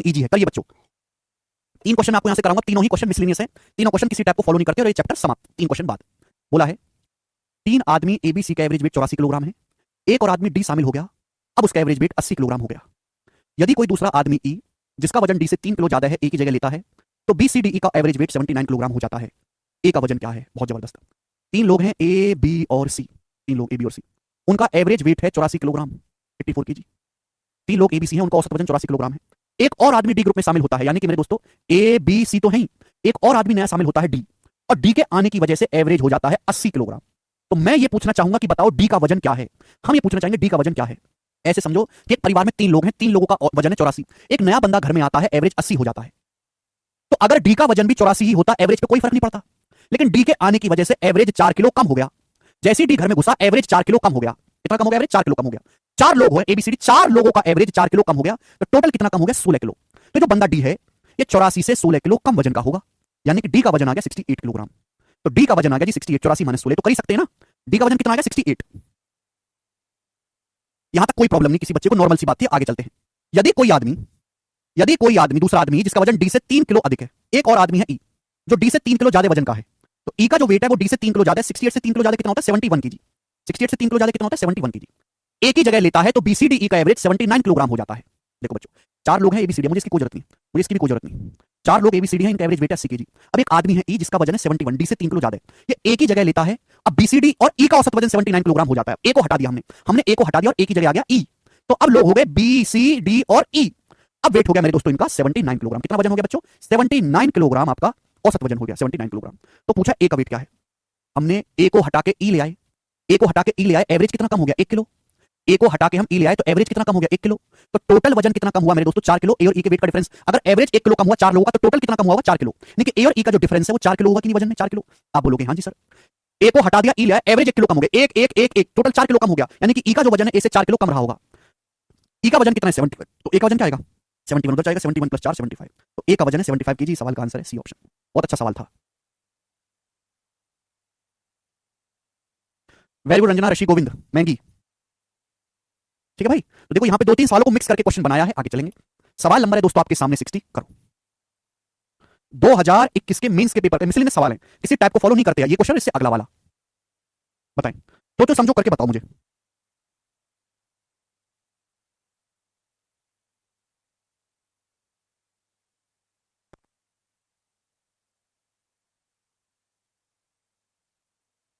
Easy है। करिए बच्चों, 3 क्वेश्चन आपको यहां से कराऊंगा, तीनों ही क्वेश्चन मिसलेनियस है, तीनों क्वेश्चन किसी टाइप को फॉलो नहीं करते और ये चैप्टर समाप्त। 3 क्वेश्चन बाद बोला है 3 आदमी एबीसी का एवरेज वेट 84 किलोग्राम है, एक और आदमी डी शामिल हो गया, अब उसका एवरेज वेट 80 किलोग्राम हो गया। यदि कोई दूसरा आदमी ई जिसका वजन डी से 3 किलो ज्यादा है ए की जगह लेता है तो बी सी डी ई का एवरेज वेट 79 किलोग्राम हो जाता है। ए का वजन क्या है? बहुत जबरदस्त। 3 लोग हैं ए बी और सी, 3 लोग ए बी और सी, उनका एवरेज वेट है 84 किलोग्राम, 84 केजी। 3 लोग एबीसी हैं, उनका औसत वजन 84 किलोग्राम है। एक और आदमी डी ग्रुप में शामिल होता है, यानी कि मेरे दोस्तों ए बी सी तो है ही, एक और आदमी नया शामिल होता है डी, और डी के आने की वजह से एवरेज हो जाता है 80 किलोग्राम। तो मैं ये पूछना चाहूंगा कि बताओ डी का वजन क्या है? हम ये पूछना चाहेंगे डी का वजन क्या है। ऐसे समझो कि एक परिवार में 3 लोग हैं, 3 लोगों का वजन है 84, एक नया बंदा घर में आता है, एवरेज 80 हो जाता है। तो अगर डी का वजन भी 84 ही होता, एवरेज पे कोई फर्क नहीं पड़ता, लेकिन डी के आने की वजह से एवरेज 4 किलो कम हो गया। जैसे ही डी घर में घुसा एवरेज 4 किलो कम हो गया। कितना कम हो गया? एवरेज 4 किलो कम हो गया। 4 लोग हुए एबीसीडी, 4 लोगों का एवरेज 4 किलो कम हो गया, तो टोटल कितना कम हो गया? 16 किलो। तो जो बंदा डी है ये 84 से 16 किलो कम वजन का होगा, यानी कि डी का वजन आ गया 68 किलोग्राम। तो डी का वजन आ गया जी 68, 84 माइनस 16, तो कर ही सकते हैं ना। डी का वजन कितना आ गया? 68। यहां तक कोई प्रॉब्लम नहीं, किसी बच्चे को नॉर्मल सी बात थी, आगे चलते हैं। यदि कोई आदमी दूसरा आदमी जिसका वजन डी से 3 किलो अधिक है, एक और आदमी है ई जो डी से 3 किलो ज्यादा वजन का है, तो ई का जो वेट है वो डी से 3 किलो ज्यादा है। 68 से 3 किलो ज्यादा कितना होता है? 71 केजी। 68 से 3 किलो ज्यादा कितना होता है? 71 केजी। ए की जगह लेता है तो बीसीडी ई का एवरेज 79 किलोग्राम हो जाता है। देखो बच्चों, 4 लोग हैं एबीसीडी, मुझे इसकी कोई जरूरत नहीं, मुझे इसकी भी कोई जरूरत नहीं। 4 लोग एबीसीडी हैं, इनका एवरेज वेट है 80 केजी। अब एक आदमी है ई जिसका वजन है 71, डी से 3 किलो ज्यादा है, ये ए की जगह लेता है, अब बीसीडी और ई का औसत वजन 79 किलोग्राम हो जाता है। ए को हटा दिया हमने ए को हटा दिया और ए की जगह आ गया ई, तो अब लोग हो गए बी सी डी और ई। अब वेट हो गया मेरे दोस्तों इनका 79 किलोग्राम। कितना वजन हो गया बच्चों? 79 किलोग्राम आपका औसत वजन हो गया, 79 किलोग्राम। तो पूछा ए का वेट क्या है, हमने ए को हटा के ई ले आए, ए को हटा के ई ले आए, एवरेज कितना कम हो गया? 1 किलो। ए को हटा के हम ई ले आए तो एवरेज कितना कम हो गया? 1 किलो। तो टोटल वजन कितना कम हुआ मेरे दोस्तों? 4 किलो। ए और ई के वेट का डिफरेंस, अगर एवरेज 1 किलो कम हुआ 4 लोगों का, तो टोटल कितना कम हुआ? 4 किलो। यानी कि ए और ई का जो डिफरेंस है वो 4 किलो होगा कि नहीं वजन में? 4 किलो। आप बोलोगे हाँ जी सर। ए को हटा दिया, ई ले आया, एवरेज 1 किलो कम हो गया, 1 1 1 1, टोटल 4 किलो कम हो गया, यानी कि ई का जो वजन है ए से 4 किलो कम रहा होगा। ई का वजन कितना है? 70, तो ए का वजन क्या आएगा? 71 उधर जाएगा, 71 प्लस 4 75, तो ए का वजन है 75 केजी। सवाल का आंसर है सी ऑप्शन। बहुत अच्छा सवाल था। वेरी गुड रंजना ऋषि गोविंद महंगी। ठीक है भाई, तो देखो यहां पे 2-3 सवालों को मिक्स करके क्वेश्चन बनाया है, आगे चलेंगे। सवाल नंबर है दोस्तों आपके सामने 60, करो। 2021 के मेंस के पेपर पे मिसलेनियस सवाल है, किसी टाइप को फॉलो नहीं करते हैं ये क्वेश्चन, इससे अगला वाला बताएं। तो समझो करके बताओ मुझे।